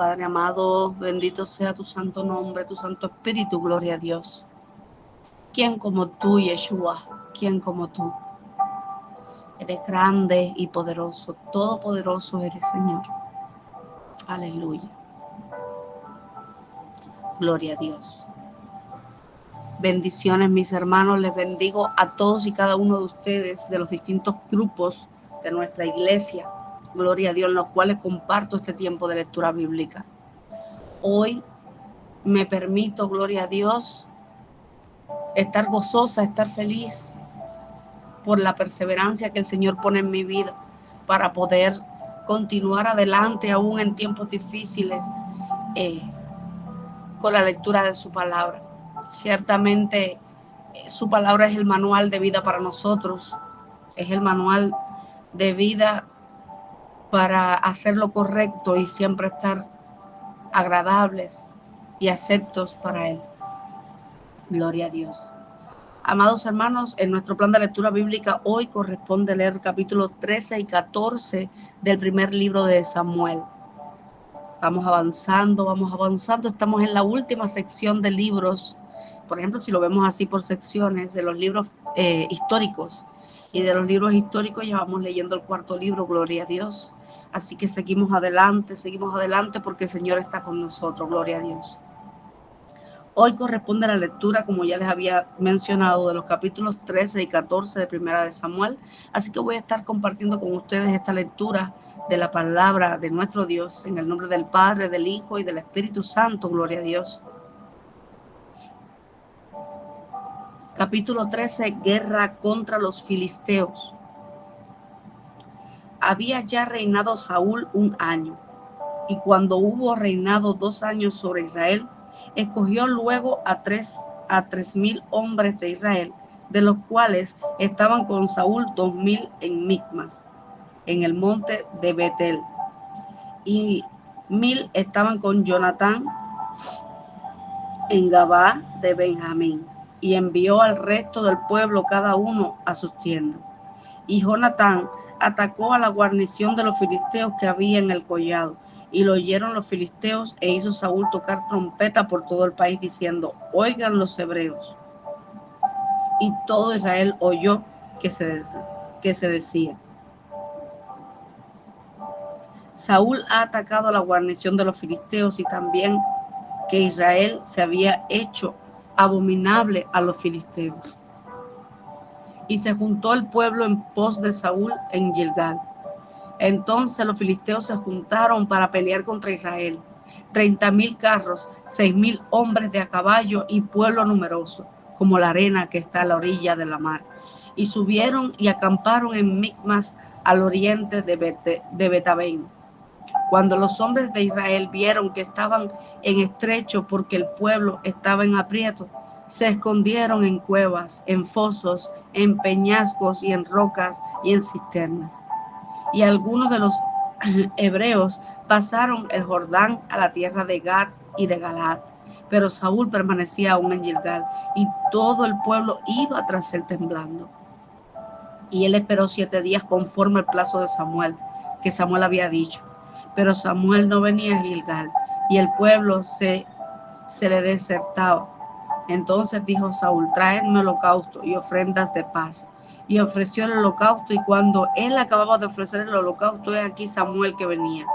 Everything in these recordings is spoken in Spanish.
Padre amado, bendito sea tu santo nombre, tu santo espíritu, gloria a Dios. ¿Quién como tú, Yeshua? ¿Quién como tú? Eres grande y poderoso, todopoderoso eres, Señor. Aleluya. Gloria a Dios. Bendiciones, mis hermanos, les bendigo a todos y cada uno de ustedes de los distintos grupos de nuestra iglesia. Gloria a Dios, en los cuales comparto este tiempo de lectura bíblica. Hoy me permito, gloria a Dios, estar gozosa, estar feliz por la perseverancia que el Señor pone en mi vida para poder continuar adelante aún en tiempos difíciles con la lectura de su palabra. Ciertamente su palabra es el manual de vida para nosotros, es el manual de vida para hacer lo correcto y siempre estar agradables y aceptos para Él. Gloria a Dios. Amados hermanos, en nuestro plan de lectura bíblica hoy corresponde leer capítulos 13 y 14 del primer libro de Samuel. Vamos avanzando, estamos en la última sección de libros, por ejemplo, si lo vemos así por secciones, de los libros históricos, y de los libros históricos ya vamos leyendo el cuarto libro, gloria a Dios. Así que seguimos adelante porque el Señor está con nosotros, gloria a Dios. Hoy corresponde la lectura, como ya les había mencionado, de los capítulos 13 y 14 de Primera de Samuel. Así que voy a estar compartiendo con ustedes esta lectura de la palabra de nuestro Dios, en el nombre del Padre, del Hijo y del Espíritu Santo. Gloria a Dios. Capítulo 13, guerra contra los filisteos. Había ya reinado Saúl 1 año, y cuando hubo reinado 2 años sobre Israel, escogió luego a 3,000 hombres de Israel, de los cuales estaban con Saúl 2,000 en Micmas, en el monte de Betel, y 1,000 estaban con Jonatán en Gabá de Benjamín, y envió al resto del pueblo cada uno a sus tiendas. Y Jonatán atacó a la guarnición de los filisteos que había en el collado, y lo oyeron los filisteos, e hizo Saúl tocar trompeta por todo el país, diciendo: oigan los hebreos. Y todo Israel oyó que se decía: Saúl ha atacado a la guarnición de los filisteos, y también que Israel se había hecho abominable a los filisteos. Y se juntó el pueblo en pos de Saúl en Gilgal. Entonces los filisteos se juntaron para pelear contra Israel, 30,000 carros, 6,000 hombres de a caballo y pueblo numeroso, como la arena que está a la orilla de la mar. Y subieron y acamparon en Micmas, al oriente de Betabén. Cuando los hombres de Israel vieron que estaban en estrecho porque el pueblo estaba en aprieto, se escondieron en cuevas, en fosos, en peñascos y en rocas y en cisternas. Y algunos de los hebreos pasaron el Jordán a la tierra de Gad y de Galaad, pero Saúl permanecía aún en Gilgal, y todo el pueblo iba tras él temblando. Y él esperó 7 días conforme al plazo de Samuel, que Samuel había dicho. Pero Samuel no venía a Gilgal, y el pueblo se le desertaba. Entonces dijo Saúl: traedme holocausto y ofrendas de paz. Y ofreció el holocausto, y cuando él acababa de ofrecer el holocausto, he aquí Samuel que venía.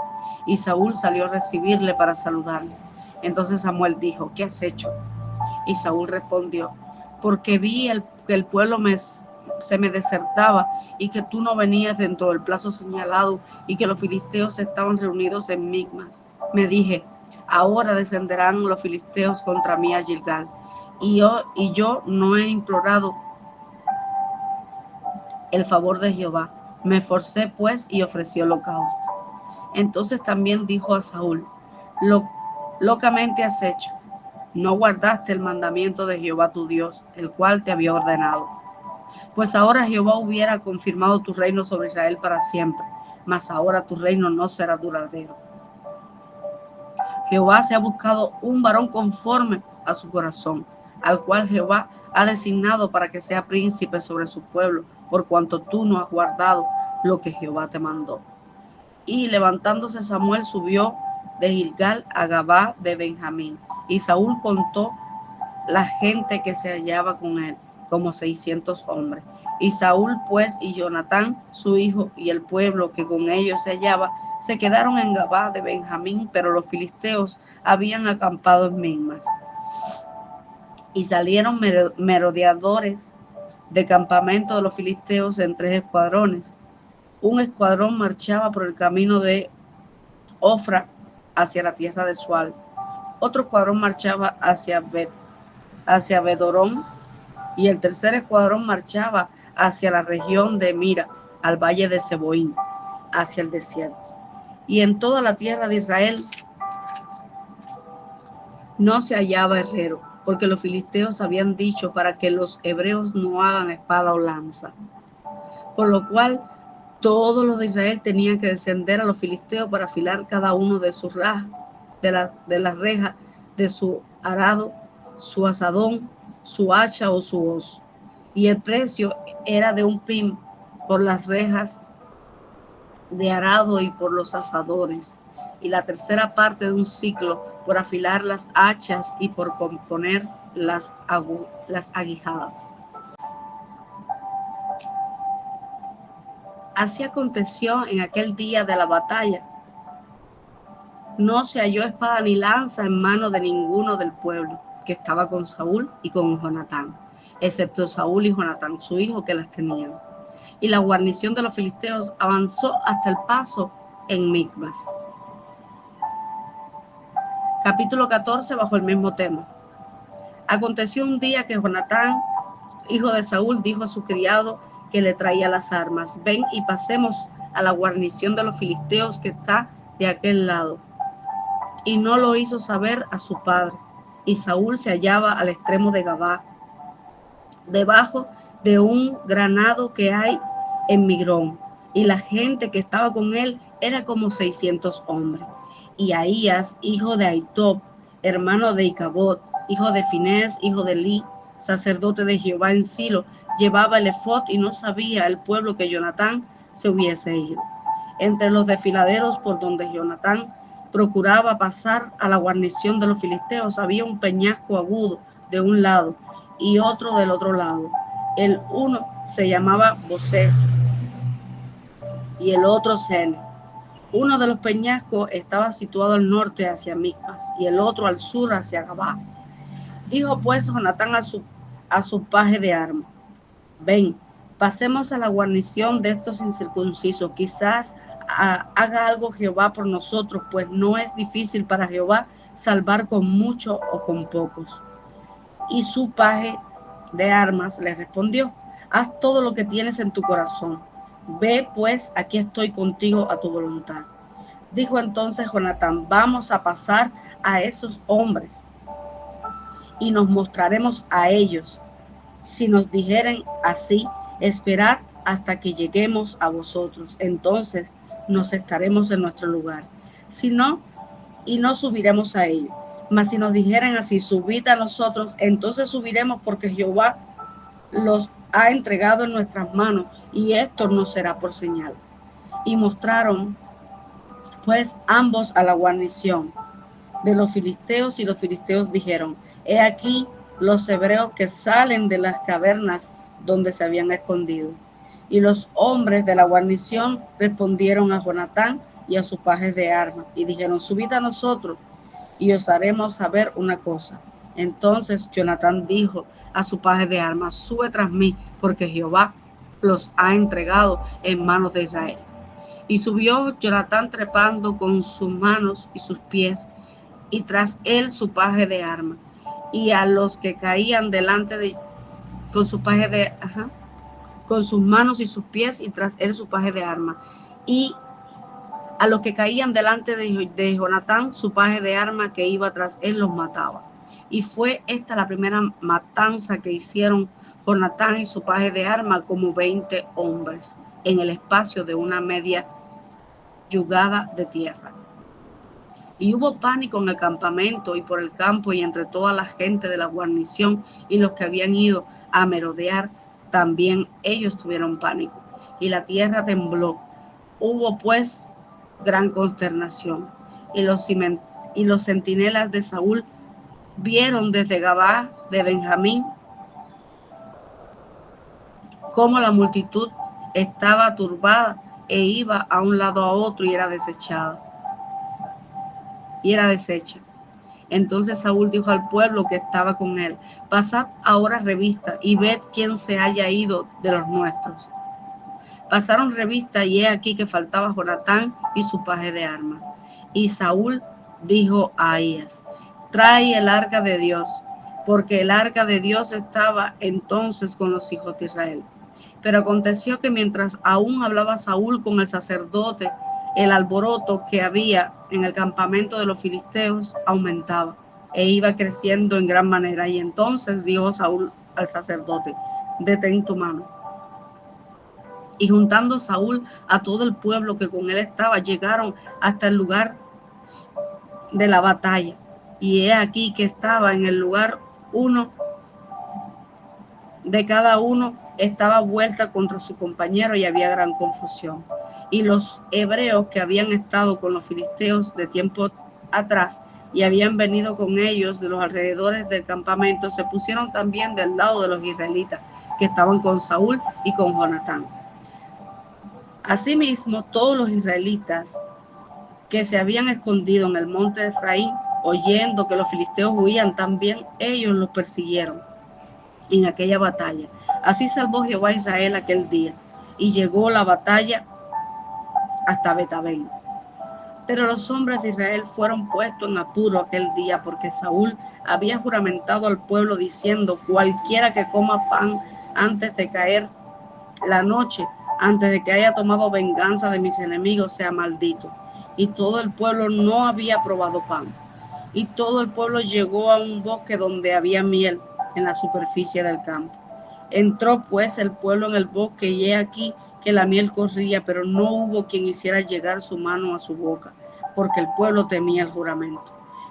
Y Saúl salió a recibirle para saludarle. Entonces Samuel dijo: ¿qué has hecho? Y Saúl respondió: porque vi que el pueblo se me desertaba, y que tú no venías dentro del plazo señalado, y que los filisteos estaban reunidos en Micmas. Me dije: ahora descenderán los filisteos contra mí a Gilgal, y yo no he implorado el favor de Jehová. Me esforcé pues y ofrecí holocausto. Entonces también dijo a Saúl: locamente has hecho. No guardaste el mandamiento de Jehová tu Dios, el cual te había ordenado. Pues ahora Jehová hubiera confirmado tu reino sobre Israel para siempre, mas ahora tu reino no será duradero. Jehová se ha buscado un varón conforme a su corazón, al cual Jehová ha designado para que sea príncipe sobre su pueblo, por cuanto tú no has guardado lo que Jehová te mandó. Y levantándose Samuel subió de Gilgal a Gabá de Benjamín. Y Saúl contó la gente que se hallaba con él, como 600 hombres. Y Saúl pues y Jonatán su hijo y el pueblo que con ellos se hallaba se quedaron en Gabá de Benjamín, pero los filisteos habían acampado en Mismas. Y salieron merodeadores de campamento de los filisteos en 3 escuadrones. Un escuadrón marchaba por el camino de Ofra hacia la tierra de Sual. Otro escuadrón marchaba hacia Bedorón, y el tercer escuadrón marchaba hacia la región de Mira, al valle de Seboín, hacia el desierto. Y en toda la tierra de Israel no se hallaba herrero, porque los filisteos habían dicho para que los hebreos no hagan espada o lanza. Por lo cual todos los de Israel tenían que descender a los filisteos para afilar cada uno de sus rajas, de la reja, de su arado, su asadón, su hacha o su hoz. Y el precio era de un pim por las rejas de arado y por los asadores, y la tercera parte de un ciclo por afilar las hachas y por componer las aguijadas. Así aconteció en aquel día de la batalla. No se halló espada ni lanza en mano de ninguno del pueblo que estaba con Saúl y con Jonatán, excepto Saúl y Jonatán, su hijo, que las tenían. Y la guarnición de los filisteos avanzó hasta el paso en Micmas. Capítulo 14, bajo el mismo tema. Aconteció un día que Jonatán, hijo de Saúl, dijo a su criado que le traía las armas: ven y pasemos a la guarnición de los filisteos que está de aquel lado. Y no lo hizo saber a su padre. Y Saúl se hallaba al extremo de Gabá, debajo de un granado que hay en Migrón, y la gente que estaba con él era como 600 hombres. Y Ahías, hijo de Ahitob, hermano de Icabod, hijo de Finés, hijo de Li, sacerdote de Jehová en Silo, llevaba el efod, y no sabía el pueblo que Jonatán se hubiese ido. Entre los desfiladeros por donde Jonatán procuraba pasar a la guarnición de los filisteos había un peñasco agudo de un lado y otro del otro lado. El uno se llamaba Bosés y el otro Sene. Uno de los peñascos estaba situado al norte hacia Micmas y el otro al sur hacia Gabá. Dijo pues Jonatán a su paje de armas: ven, pasemos a la guarnición de estos incircuncisos, quizás haga algo Jehová por nosotros, pues no es difícil para Jehová salvar con mucho o con pocos. Y su paje de armas le respondió: haz todo lo que tienes en tu corazón. Ve pues, aquí estoy contigo a tu voluntad. Dijo entonces Jonatán: vamos a pasar a esos hombres y nos mostraremos a ellos. Si nos dijeren así: esperad hasta que lleguemos a vosotros, entonces nos estaremos en nuestro lugar. Si no, y no subiremos a ellos. Mas si nos dijeren así: subid a nosotros, entonces subiremos, porque Jehová los ha entregado en nuestras manos, y esto nos será por señal. Y mostraron pues ambos a la guarnición de los filisteos, y los filisteos dijeron: he aquí los hebreos que salen de las cavernas donde se habían escondido. Y los hombres de la guarnición respondieron a Jonatán y a sus pajes de armas, y dijeron: subid a nosotros, y os haremos saber una cosa. Entonces Jonatán dijo a su paje de armas: sube tras mí, porque Jehová los ha entregado en manos de Israel. Y subió Jonatán trepando con sus manos y sus pies, y tras él su paje de armas. Y a los que caían delante de con su paje de con sus manos y sus pies, y tras él su paje de armas. Y a los que caían delante de Jonatán, su paje de armas que iba tras él los mataba. Y fue esta la primera matanza que hicieron Jonatán y su paje de armas, como 20 hombres, en el espacio de una media yugada de tierra. Y hubo pánico en el campamento y por el campo y entre toda la gente de la guarnición, y los que habían ido a merodear también ellos tuvieron pánico. Y la tierra tembló. Hubo pues gran consternación. y los centinelas de Saúl vieron desde Gabá de Benjamín cómo la multitud estaba turbada e iba a un lado a otro y era deshecha. Entonces Saúl dijo al pueblo que estaba con él: pasad ahora revista y ved quién se haya ido de los nuestros. Pasaron revista y he aquí que faltaba Jonatán y su paje de armas. Y Saúl dijo a Ahías: trae el arca de Dios, porque el arca de Dios estaba entonces con los hijos de Israel. Pero aconteció que mientras aún hablaba Saúl con el sacerdote, el alboroto que había en el campamento de los filisteos aumentaba e iba creciendo en gran manera. Y entonces dijo Saúl al sacerdote: detén tu mano. Y juntando Saúl a todo el pueblo que con él estaba, llegaron hasta el lugar de la batalla. Y he aquí que estaba en el lugar uno de cada uno estaba vuelta contra su compañero y había gran confusión. Y los hebreos que habían estado con los filisteos de tiempo atrás y habían venido con ellos de los alrededores del campamento, se pusieron también del lado de los israelitas que estaban con Saúl y con Jonatán. Asimismo, todos los israelitas que se habían escondido en el monte de Efraín, oyendo que los filisteos huían, también ellos los persiguieron en aquella batalla. Así salvó Jehová a Israel aquel día, y llegó la batalla hasta Betabel. Pero los hombres de Israel fueron puestos en apuro aquel día, porque Saúl había juramentado al pueblo diciendo: cualquiera que coma pan antes de caer la noche, antes de que haya tomado venganza de mis enemigos, sea maldito. Y todo el pueblo no había probado pan. Y todo el pueblo llegó a un bosque donde había miel en la superficie del campo. Entró pues el pueblo en el bosque, y he aquí que la miel corría, pero no hubo quien hiciera llegar su mano a su boca, porque el pueblo temía el juramento.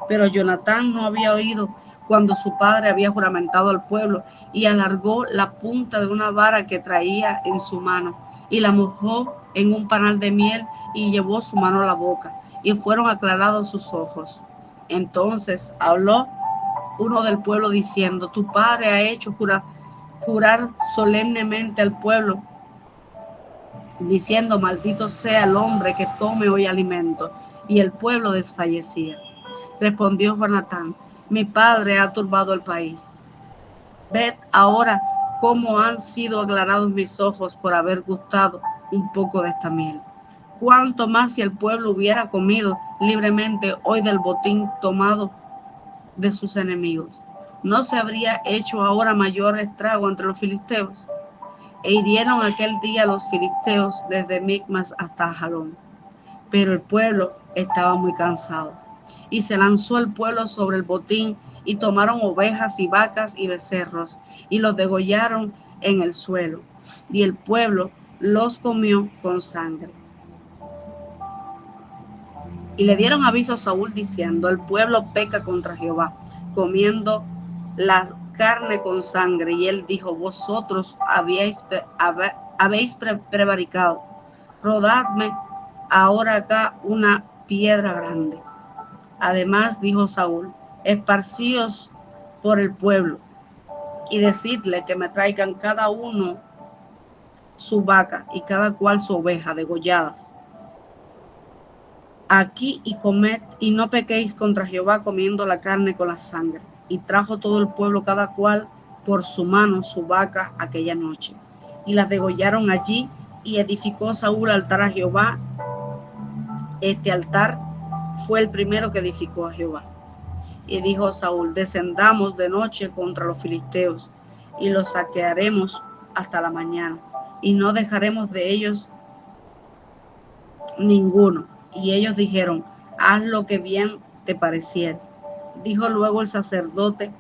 Pero Jonatán no había oído cuando su padre había juramentado al pueblo, y alargó la punta de una vara que traía en su mano, y la mojó en un panal de miel, y llevó su mano a la boca, y fueron aclarados sus ojos. Entonces habló uno del pueblo diciendo: tu padre ha hecho jurar solemnemente al pueblo, diciendo: maldito sea el hombre que tome hoy alimento. Y el pueblo desfallecía. Respondió Jonatán: mi padre ha turbado el país. Ved ahora cómo han sido aclarados mis ojos por haber gustado un poco de esta miel. Cuánto más si el pueblo hubiera comido libremente hoy del botín tomado de sus enemigos. ¿No se habría hecho ahora mayor estrago entre los filisteos? E hirieron aquel día los filisteos desde Micmas hasta Jalón. Pero el pueblo estaba muy cansado. Y se lanzó el pueblo sobre el botín, y tomaron ovejas y vacas y becerros, y los degollaron en el suelo. Y el pueblo los comió con sangre. Y le dieron aviso a Saúl diciendo: el pueblo peca contra Jehová, comiendo la carne con sangre. Y él dijo: vosotros habéis prevaricado. Rodadme ahora acá una piedra grande. Además dijo Saúl: esparcíos por el pueblo y decidle que me traigan cada uno su vaca y cada cual su oveja degolladas aquí, y comed, y no pequéis contra Jehová comiendo la carne con la sangre. Y trajo todo el pueblo cada cual por su mano su vaca aquella noche, y las degollaron allí. Y edificó Saúl altar a Jehová. Este altar fue el primero que edificó a Jehová. Y dijo Saúl: descendamos de noche contra los filisteos, y los saquearemos hasta la mañana, y no dejaremos de ellos ninguno. Y ellos dijeron: haz lo que bien te pareciere. Dijo luego el sacerdote: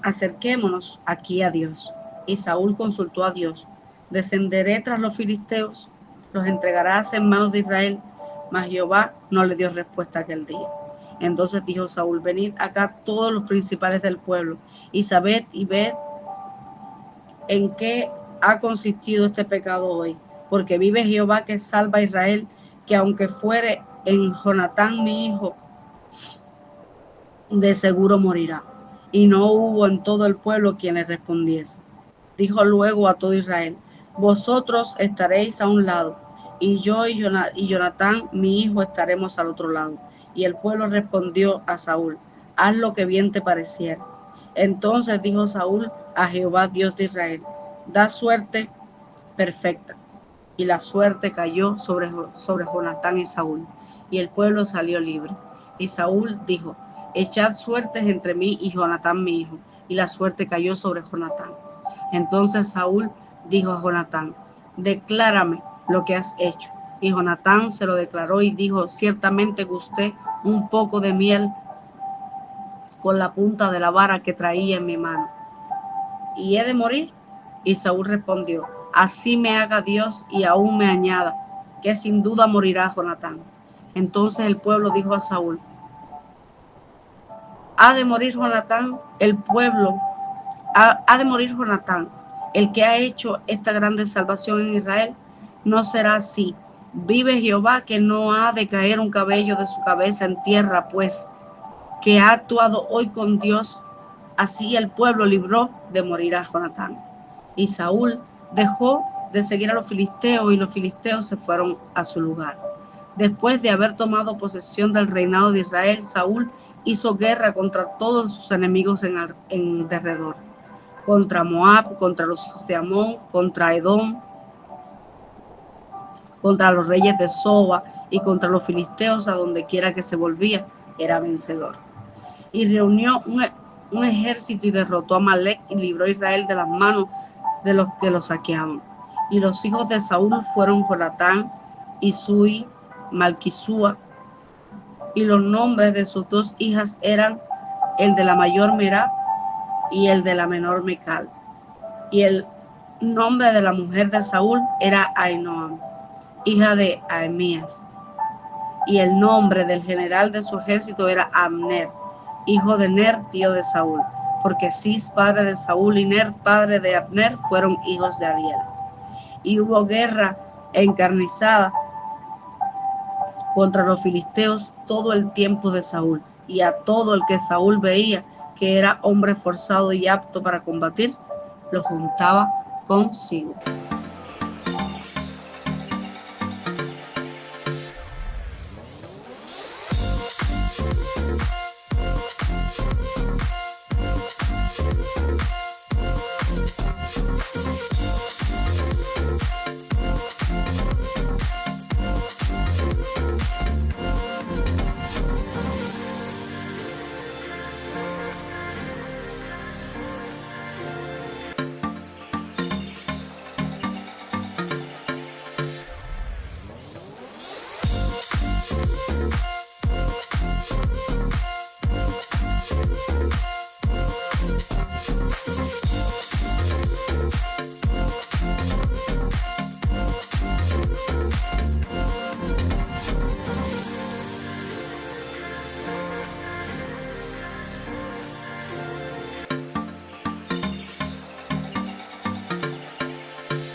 acerquémonos aquí a Dios. Y Saúl consultó a Dios: descenderé tras los filisteos, los entregarás en manos de Israel. Mas Jehová no le dio respuesta aquel día. Entonces dijo Saúl: venid acá todos los principales del pueblo, y sabed y ved en qué ha consistido este pecado hoy. Porque vive Jehová que salva a Israel, que aunque fuere en Jonatán mi hijo de seguro morirá. Y no hubo en todo el pueblo quien le respondiese. Dijo luego a todo Israel: vosotros estaréis a un lado, y yo y Jonatán mi hijo estaremos al otro lado. Y el pueblo respondió a Saúl: haz lo que bien te pareciera. Entonces dijo Saúl a Jehová Dios de Israel: da suerte perfecta. Y la suerte cayó sobre Jonatán y Saúl, y el pueblo salió libre. Y Saúl dijo: echad suertes entre mí y Jonatán mi hijo. Y la suerte cayó sobre Jonatán. Entonces Saúl dijo a Jonatán: declárame lo que has hecho. Y Jonatán se lo declaró y dijo: ciertamente gusté un poco de miel con la punta de la vara que traía en mi mano, y he de morir. Y Saúl respondió: así me haga Dios y aún me añada, que sin duda morirá Jonatán. Entonces el pueblo dijo a Saúl: ha de morir Jonatán, ha de morir Jonatán, el que ha hecho esta grande salvación en Israel. No será así. Vive Jehová, que no ha de caer un cabello de su cabeza en tierra, pues que ha actuado hoy con Dios. Así el pueblo libró de morir a Jonatán. Y Saúl dejó de seguir a los filisteos, y los filisteos se fueron a su lugar. Después de haber tomado posesión del reinado de Israel, Saúl hizo guerra contra todos sus enemigos en derredor, contra Moab, contra los hijos de Amón, contra Edom, contra los reyes de Soba y contra los filisteos. A donde quiera que se volvía, era vencedor. Y reunió un ejército y derrotó a Amalec y libró a Israel de las manos de los que lo saqueaban. Y los hijos de Saúl fueron Jonatán, Isui, Malquisúa, y los nombres de sus dos hijas eran el de la mayor Merab y el de la menor Mical. Y el nombre de la mujer de Saúl era Ahinoam, hija de Ahemías. Y el nombre del general de su ejército era Abner, hijo de Ner, tío de Saúl, porque Cis, padre de Saúl, y Ner, padre de Abner, fueron hijos de Abiel. Y hubo guerra encarnizada contra los filisteos todo el tiempo de Saúl, y a todo el que Saúl veía que era hombre forzado y apto para combatir, lo juntaba consigo.